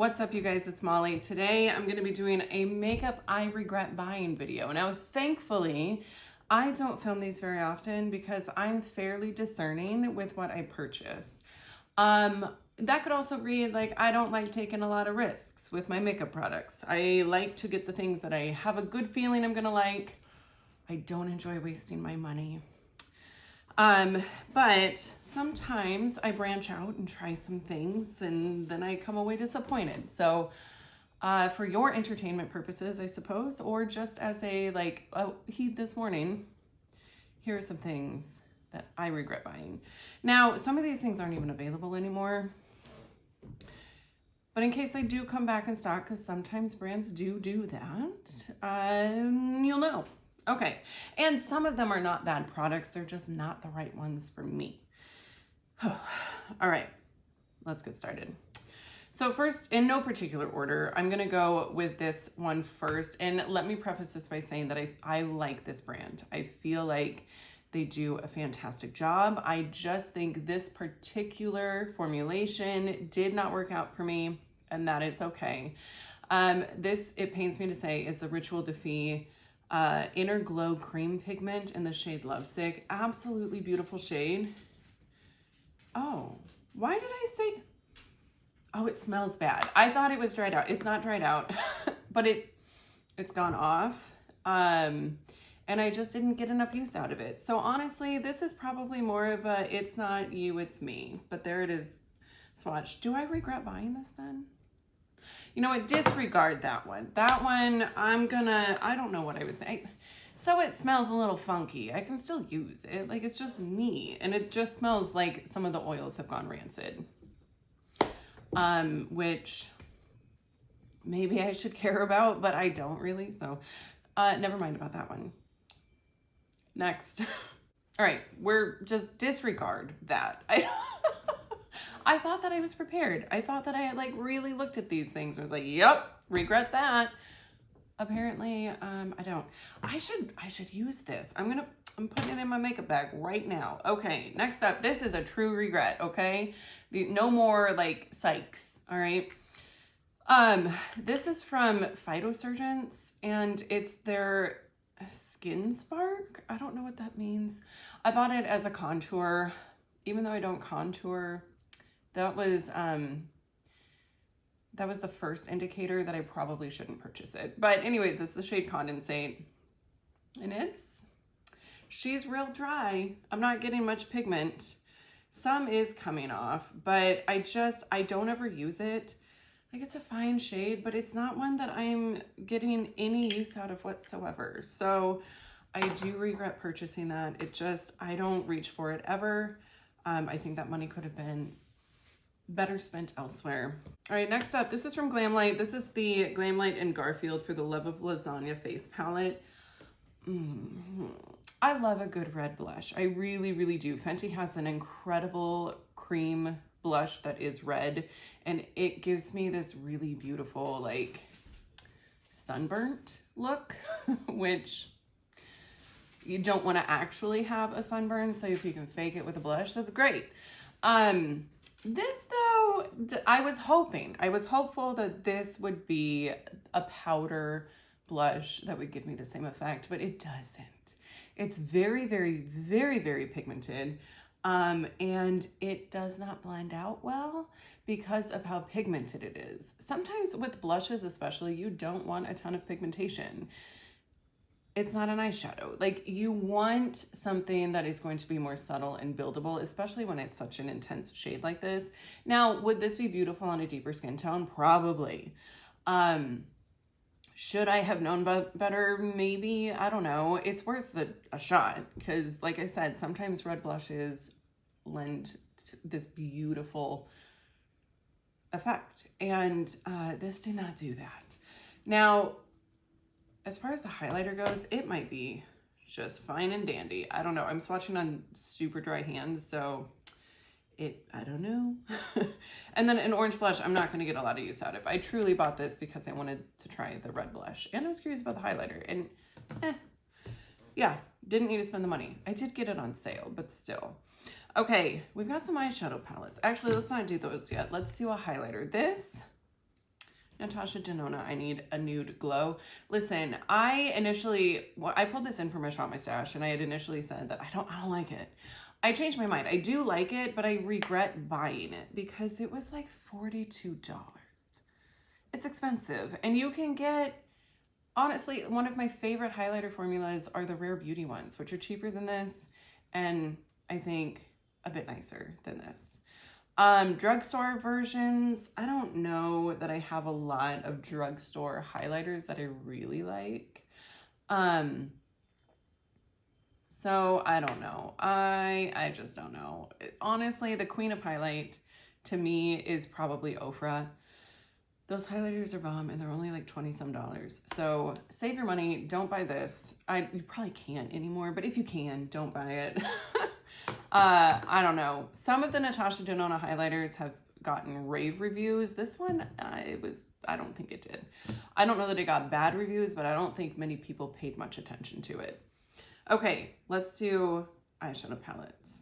What's up, you guys? It's Molly. Today I'm going to be doing a makeup I regret buying video. Now, thankfully, I don't film these very often because I'm fairly discerning with what I purchase. That could also read like I don't like taking a lot of risks with my makeup products. I like to get the things that I have a good feeling I'm going to like. I don't enjoy wasting my money. But sometimes I branch out and try some things and then I come away disappointed. So, for your entertainment purposes, I suppose, or just as a heat this morning, here are some things that I regret buying. Now, some of these things aren't even available anymore, but in case they do come back in stock, because sometimes brands do that, you'll know. Okay, and some of them are not bad products. They're just not the right ones for me. All right, let's get started. So first, in no particular order, I'm gonna go with this one first. And let me preface this by saying that I like this brand. I feel like they do a fantastic job. I just think this particular formulation did not work out for me, and that is okay. This, it pains me to say, is the Ritual de Fille Inner Glow Cream Pigment in the shade Lovesick. Absolutely beautiful shade. Oh, why did I say? Oh, it smells bad. I thought it was dried out. It's not dried out, but it's gone off. And I just didn't get enough use out of it. So honestly, this is probably more of a, it's not you, it's me. But there it is, swatch. Do I regret buying this then? You know what, disregard that one. That one, I don't know what I was thinking. So it smells a little funky. I can still use it. Like, it's just me. And it just smells like some of the oils have gone rancid. Which maybe I should care about, but I don't really. So never mind about that one. Next. All right, we're just disregard that. I thought that I was prepared. I thought that I had really looked at these things. I was like, yep, regret that. Apparently, I don't. I should use this. I'm putting it in my makeup bag right now. Okay, next up, this is a true regret, okay? No more Sykes, all right? This is from Phytosurgence, and it's their Skin Spark. I don't know what that means. I bought it as a contour, even though I don't contour. That was the first indicator that I probably shouldn't purchase it. But anyways, it's the shade Condensate. And she's real dry. I'm not getting much pigment. Some is coming off, but I don't ever use it. It's a fine shade, but it's not one that I'm getting any use out of whatsoever. So I do regret purchasing that. I don't reach for it ever. I think that money could have been better spent elsewhere. All right, next up, this is from Glamlite. This is the Glamlite and Garfield for the Love of Lasagna face palette. I love a good red blush. I really, really do. Fenty has an incredible cream blush that is red, and it gives me this really beautiful, sunburnt look, which you don't want to actually have a sunburn, so if you can fake it with a blush, that's great. This though, I was hopeful that this would be a powder blush that would give me the same effect, but it doesn't. It's very, very, very, very pigmented. And it does not blend out well because of how pigmented it is. Sometimes with blushes, especially, you don't want a ton of pigmentation. It's not an eyeshadow. You want something that is going to be more subtle and buildable, especially when it's such an intense shade like this. Now, would this be beautiful on a deeper skin tone? Probably. Should I have known better? Maybe. I don't know. It's worth a shot because, like I said, sometimes red blushes lend this beautiful effect. And this did not do that. Now, as far as the highlighter goes, it might be just fine and dandy. I don't know. I'm swatching on super dry hands, so I don't know. And then an orange blush, I'm not going to get a lot of use out of. I truly bought this because I wanted to try the red blush. And I was curious about the highlighter. And yeah, didn't need to spend the money. I did get it on sale, but still. Okay, we've got some eyeshadow palettes. Actually, let's not do those yet. Let's do a highlighter. This Natasha Denona, I need a nude glow. Listen, I pulled this in from a Shop My Stash, and I had initially said that I don't like it. I changed my mind. I do like it, but I regret buying it because it was like $42. It's expensive, and you can get, honestly, one of my favorite highlighter formulas are the Rare Beauty ones, which are cheaper than this, and I think a bit nicer than this. Drugstore versions, I don't know that I have a lot of drugstore highlighters that I really like. So I don't know. I just don't know. Honestly, the queen of highlight to me is probably Ofra. Those highlighters are bomb, and they're only like $20 some. So save your money. Don't buy this. You probably can't anymore, but if you can, don't buy it. I don't know. Some of the Natasha Denona highlighters have gotten rave reviews. This one, I don't think it did. I don't know that it got bad reviews, but I don't think many people paid much attention to it. Okay, let's do eyeshadow palettes.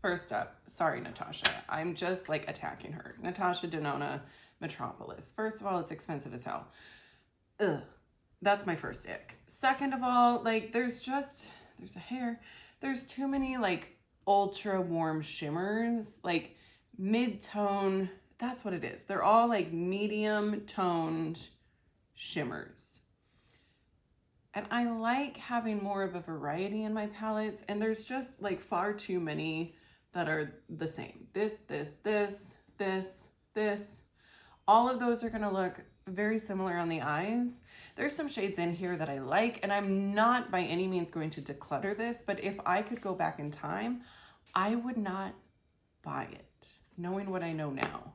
First up, sorry, Natasha. I'm just like attacking her. Natasha Denona Metropolis. First of all, it's expensive as hell. Ugh. That's my first ick. Second of all, like there's a hair. There's too many like ultra warm shimmers, like mid-tone. That's what it is. They're all like medium toned shimmers. And I like having more of a variety in my palettes, and there's just like far too many that are the same. This. All of those are gonna look very similar on the eyes. There's some shades in here that I like, and I'm not by any means going to declutter this, but if I could go back in time, I would not buy it, knowing what I know now.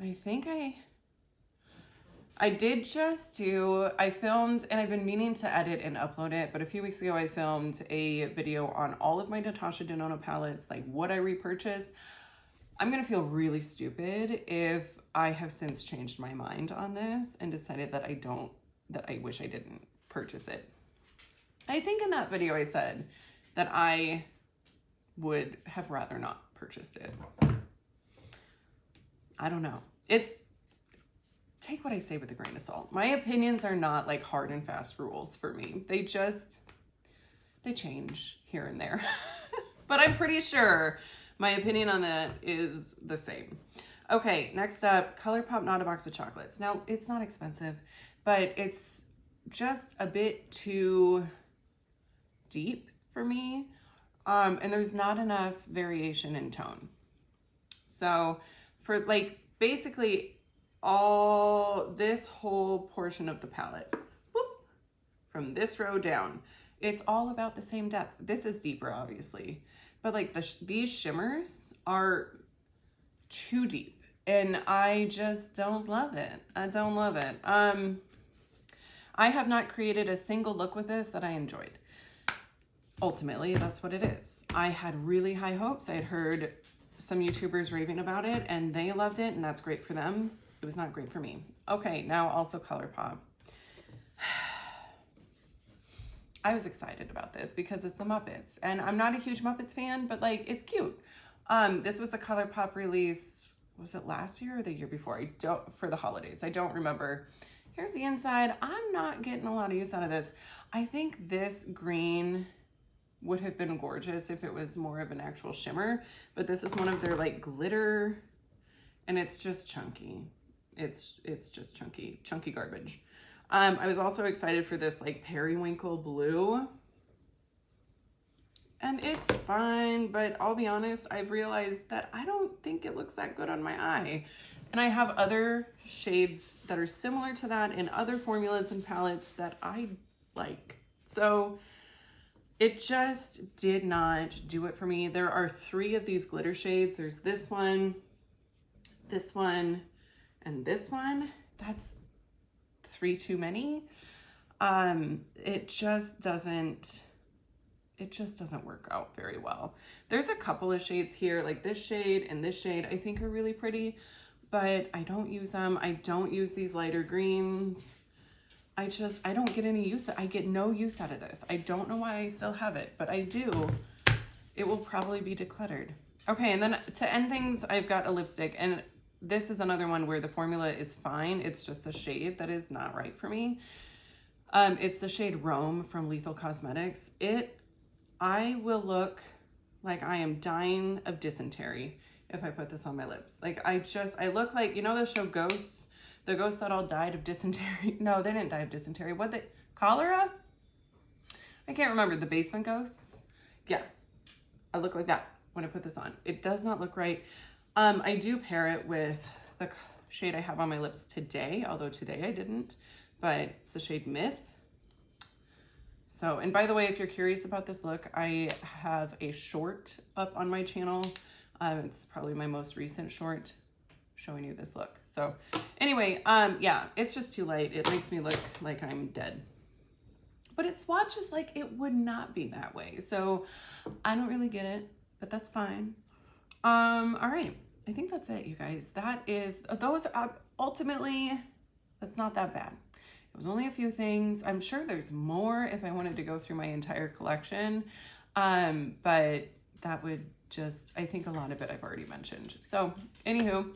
I think I filmed, and I've been meaning to edit and upload it, but a few weeks ago I filmed a video on all of my Natasha Denona palettes, like what I repurchase. I'm gonna feel really stupid if I have since changed my mind on this and decided that I wish I didn't purchase it. I think in that video I said that I would have rather not purchased it. I don't know. Take what I say with a grain of salt. My opinions are not like hard and fast rules for me. They change here and there. But I'm pretty sure my opinion on that is the same. Okay, next up, ColourPop Not a Box of Chocolates. Now, it's not expensive, but it's just a bit too deep for me. And there's not enough variation in tone. So for like basically this whole portion of the palette, whoop, from this row down, it's all about the same depth. This is deeper, obviously, but like these shimmers are too deep, and I just don't love it. I don't love it. I have not created a single look with this that I enjoyed. Ultimately, that's what it is. I had really high hopes. I had heard some YouTubers raving about it, and they loved it, and that's great for them. It was not great for me. Okay, now also ColourPop. I was excited about this because it's the Muppets, and I'm not a huge Muppets fan, but like it's cute. This was the ColourPop release. Was it last year or the year before? For the holidays. I don't remember. Here's the inside. I'm not getting a lot of use out of this. I think this green would have been gorgeous if it was more of an actual shimmer, but this is one of their like glitter, and it's just chunky. It's just chunky garbage. I was also excited for this like periwinkle blue, and it's fine, but I'll be honest, I've realized that I don't think it looks that good on my eye. And I have other shades that are similar to that in other formulas and palettes that I like. So it just did not do it for me. There are 3 of these glitter shades. There's this one, and this one. That's 3 too many. It just doesn't work out very well. There's a couple of shades here, like this shade and this shade I think are really pretty, but I don't use them. I don't use these lighter greens. I don't get any use. I get no use out of this. I don't know why I still have it, but I do. It will probably be decluttered. Okay, and then to end things, I've got a lipstick, and this is another one where the formula is fine. It's just the shade that is not right for me. It's the shade Rome from Lethal Cosmetics. I will look like I am dying of dysentery if I put this on my lips. Like I look like, you know the show Ghosts? The ghosts that all died of dysentery. No, they didn't die of dysentery. Cholera? I can't remember. The basement ghosts? Yeah, I look like that when I put this on. It does not look right. I do pair it with the shade I have on my lips today, although today I didn't, but it's the shade Myth. So, and by the way, if you're curious about this look, I have a short up on my channel. It's probably my most recent short showing you this look. So anyway, yeah, it's just too light. It makes me look like I'm dead. But it swatches like it would not be that way. So I don't really get it, but that's fine. All right. I think that's it, you guys. Those are ultimately, that's not that bad. It was only a few things. I'm sure there's more if I wanted to go through my entire collection. But that would I think a lot of it I've already mentioned. So anywho,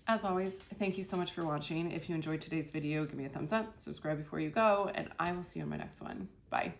as always, thank you so much for watching. If you enjoyed today's video, give me a thumbs up, subscribe before you go, and I will see you in my next one. Bye.